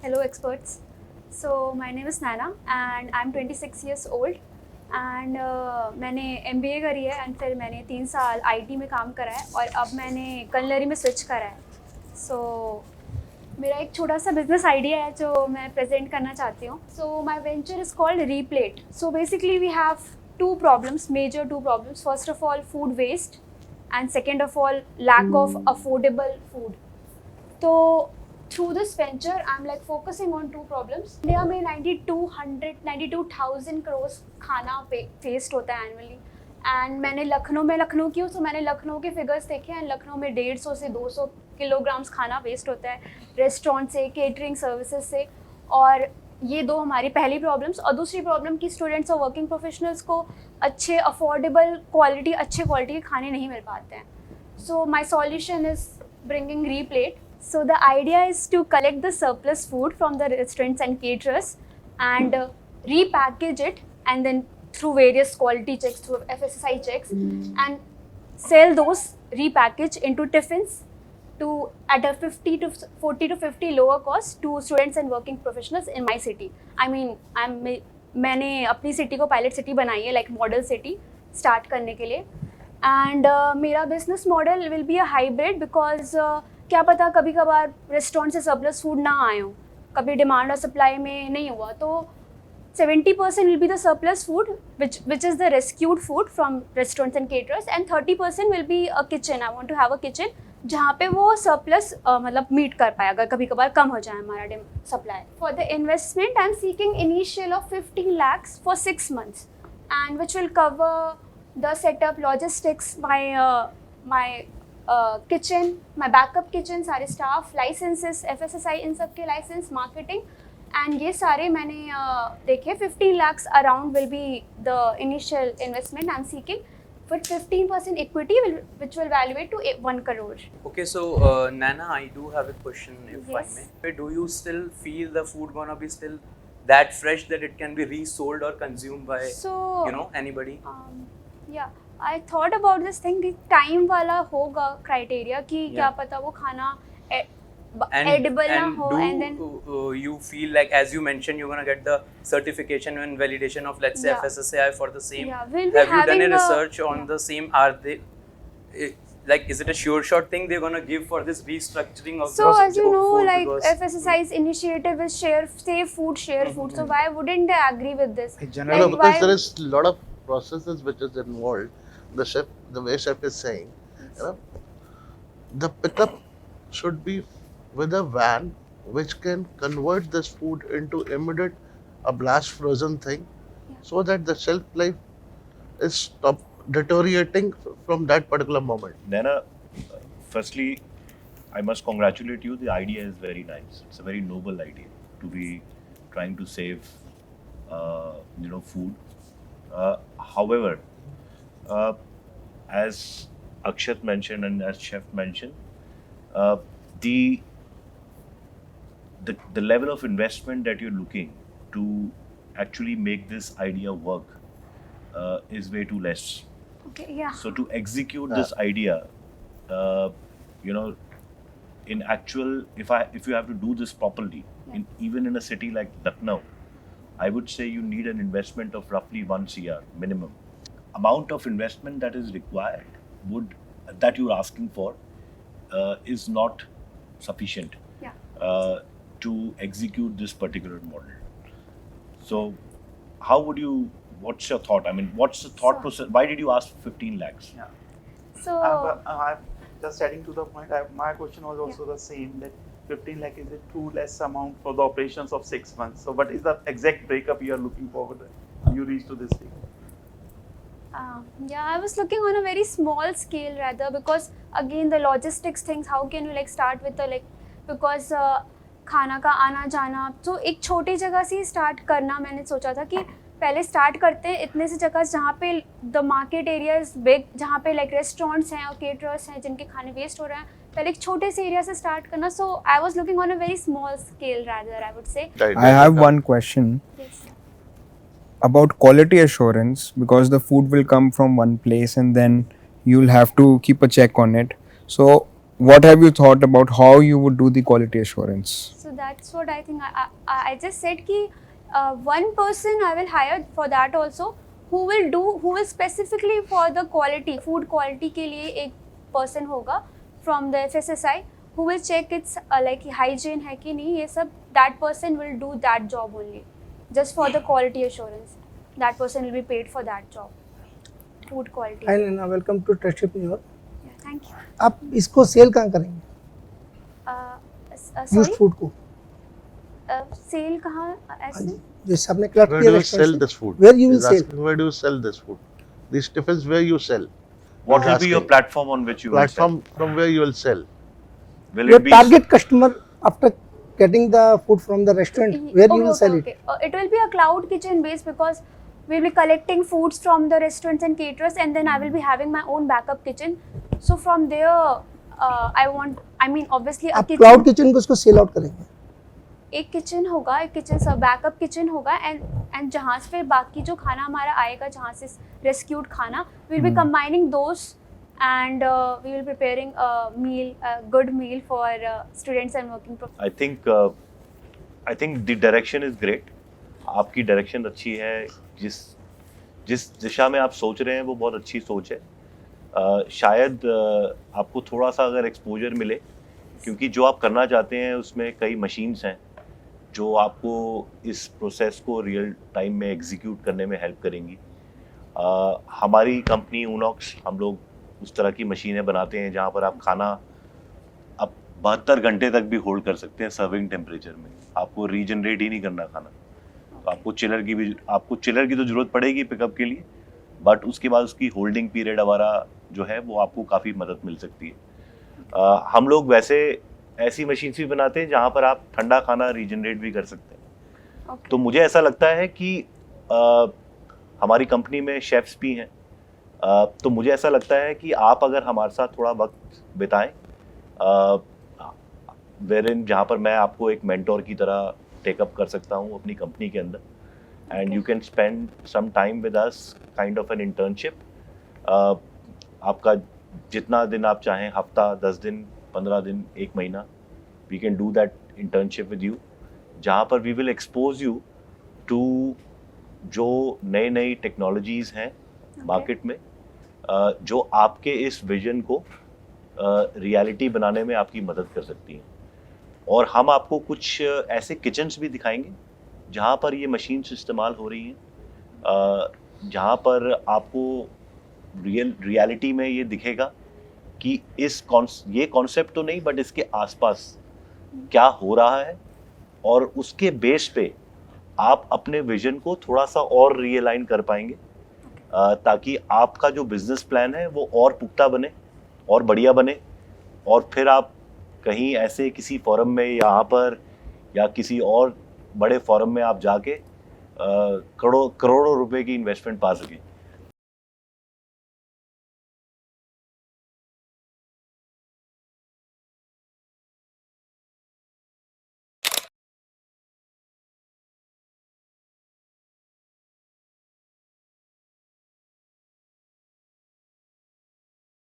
Hello experts. So my name is Naina and I'm 26 years old and मैंने MBA करी है and फिर मैंने 3 साल IT में काम करा है और अब मैंने culinary में स्विच करा है. So मेरा एक छोटा सा बिजनेस आइडिया है जो मैं प्रेजेंट करना चाहती हूँ. So my venture is called Replate. So basically we have two problems, major two problems. First of all, food waste, and second of all, lack of affordable food. So through this venture, I'm like focusing on two problems. India में 92,000 crores खाना waste होता है annually. And मैंने लखनऊ की हूँ, तो मैंने लखनऊ के फिगर्स देखे हैं. लखनऊ में 150 से 200 किलोग्राम्स खाना वेस्ट होता है रेस्टोरेंट से, केटरिंग सर्विसेज से. और ये दो हमारी पहली प्रॉब्लम्स. और दूसरी प्रॉब्लम कि स्टूडेंट्स और वर्किंग प्रोफेशनल्स को अच्छे अफोर्डेबल अच्छे क्वालिटी के खाने नहीं मिल पाते हैं. So my solution is bringing Replate. So the idea is to collect the surplus food from the restaurants and caterers and repackage it, and then through various quality checks, through FSSI checks, and sell those repackaged into tiffins to at a 40 to 50 lower cost to students and working professionals in my city. I mean, मैंने अपनी city को pilot city बनाई है, like model city start करने के लिए. And मेरा business model will be a hybrid because क्या पता कभी कभार रेस्टोरेंट से सरप्लस फूड ना आए हो, कभी डिमांड और सप्लाई में नहीं हुआ, तो 70% will be the surplus food which is the rescued food from restaurants and caterers, and 30% will be a kitchen. I want to have a kitchen जहाँ पे वो surplus मतलब मीट कर पाए अगर कभी कभार कम हो जाए हमारा supply. For the investment I am seeking initial of 15 lakhs for 6 months, and which will cover the setup, logistics, my kitchen, my backup kitchen, सारे staff, licenses, FSSI इन सब के license, marketing, and ये सारे मैंने देखे. 15 lakhs around will be the initial investment I'm seeking, with 15% equity which will valuate to 1 crore. Okay, so Nana, I do have a question, if Yes. I may. Do you still feel the food gonna be still that fresh that it can be resold or consumed by anybody? Yeah, I thought about this thing कि time वाला होगा criteria कि क्या पता वो खाना edible ना हो, and then you feel like, as you mentioned, you're gonna get the certification and validation of, let's say, Yeah. FSSAI for the same. Yeah, we'll be Have you done having a a- research on yeah. the same? Are they like, is it a sure shot thing they're gonna give for this restructuring of So as you of know, food? like Because FSSI's initiative is save food, share food. So why wouldn't they agree with this? No, Like, because why- there is a lot of processes which is involved. The way chef is saying, the pickup should be with a van which can convert this food into immediate a blast frozen thing, so that the shelf life is stop deteriorating from that particular moment. Naina, firstly, I must congratulate you. The idea is very nice. It's a very noble idea to be trying to save, food. However, as Akshat mentioned and as Chef mentioned, the level of investment that you're looking to actually make this idea work is way too less. Okay, yeah. So to execute this idea, in actual, if you have to do this properly, even in a city like Lucknow, I would say you need an investment of roughly 1 CR minimum. Amount of investment that is required that you're asking for is not sufficient to execute this particular model. So how would you, what's your thought? I mean, what's the thought process? Why did you ask 15 lakhs? So I'm just adding to the point. My question was also the same, that 15 lakh is a too less amount for the operations of 6 months. So what is the exact breakup you are looking forward to? You reach to this thing. I was looking on a very small scale rather, because again the logistics things, how can you like start with the because खाना का आना जाना, तो एक छोटी जगह से start करना मैंने सोचा था कि पहले स्टार्ट करते हैं इतने से जगह जहाँ पे the market area is big, जहाँ पे लाइक रेस्टोरेंट्स हैं और केटरर्स हैं जिनके खाने वेस्ट हो रहे हैं, पहले एक छोटे से एरिया से स्टार्ट करना. So I was looking on a very small scale rather, I would say. I have one question about quality assurance, because the food will come from one place and then you'll have to keep a check on it. So what have you thought about how you would do the quality assurance? So that's what I think. I just said कि one person I will hire for that also, who will specifically for the quality, food quality के लिए एक person होगा from the FSSI who will check its like hygiene है कि नहीं, ये सब. That person will do that job only, just for the quality assurance. That person will be paid for that job, food quality. Hi Naina, welcome to Trustpreneur. Yeah, thank you. आप इसको cell कहाँ करेंगे? Used Sorry, food को cell कहाँ ऐसे? जैसे आपने clerk Where किया do you sell restaurant this food? Where you will He's sell? asking, where do you sell this food? These tiffins, where you sell? What will be your Asking. platform on which you Platform from where you will sell. will sell? Will Your it be target customer after getting the food from the restaurant, where you will sell it? It will be a cloud kitchen based because we'll be collecting foods from the restaurants and caterers, and then I will be having my own backup kitchen. So from there, obviously a आप kitchen. Cloud kitchen को उसको sell out करेंगे. एक kitchen होगा, एक kitchen सब backup kitchen होगा, and जहाँ से बाकी जो खाना हमारा आएगा, जहाँ से रेस्क्यूड खाना, we will be combining those and we will preparing a good meal for students and working professionals. I think the direction is great. आपकी डायरेक्शन अच्छी है. जिस दिशा में आप सोच रहे हैं वो बहुत अच्छी सोच है. शायद आपको थोड़ा सा अगर एक्सपोजर मिले, क्योंकि जो आप करना चाहते हैं उसमें कई मशीन्स हैं जो आपको इस प्रोसेस को रियल टाइम में एग्जीक्यूट करने में हेल्प करेंगी. हमारी कंपनी उनॉक्स, हम लोग उस तरह की मशीनें बनाते हैं जहाँ पर आप खाना आप 72 घंटे तक भी होल्ड कर सकते हैं सर्विंग टेम्परेचर में. आपको रीजनरेट ही नहीं करना खाना. तो आपको चिलर की तो ज़रूरत पड़ेगी पिकअप के लिए, बट उसके बाद उसकी होल्डिंग पीरियड हमारा जो है वो आपको काफ़ी मदद मिल सकती है. हम लोग वैसे ऐसी मशीन्स भी बनाते हैं जहाँ पर आप ठंडा खाना रीजनरेट भी कर सकते हैं. तो मुझे ऐसा लगता है कि हमारी कंपनी में शेफ्स भी हैं. तो मुझे ऐसा लगता है कि आप अगर हमारे साथ थोड़ा वक्त बिताएं, वेरिन जहाँ पर मैं आपको एक मेंटोर की तरह टेकअप कर सकता हूँ अपनी कंपनी के अंदर, and you can spend some time with us, kind of an internship. आपका जितना दिन आप चाहें, हफ्ता, 10 दिन, 15 दिन, 1 महीना, we can do that internship with you, जहाँ पर we will expose you to जो नई टेक्नोलॉजीज़ हैं मार्केट में, जो आपके इस विजन को रियलिटी बनाने में आपकी मदद कर सकती हैं. और हम आपको कुछ ऐसे किचन्स भी दिखाएंगे जहाँ पर ये मशीन्स इस्तेमाल हो रही हैं, जहाँ पर आपको रियलिटी में ये दिखेगा कि ये कॉन्सेप्ट तो नहीं बट इसके आसपास क्या हो रहा है, और उसके बेस पे आप अपने विजन को थोड़ा सा और रियलाइन कर पाएंगे, ताकि आपका जो बिजनेस प्लान है वो और पुख्ता बने और बढ़िया बने, और फिर आप कहीं ऐसे किसी फोरम में यहाँ पर या किसी और बड़े फोरम में आप जाके करोड़ों रुपए की इन्वेस्टमेंट पा सकें.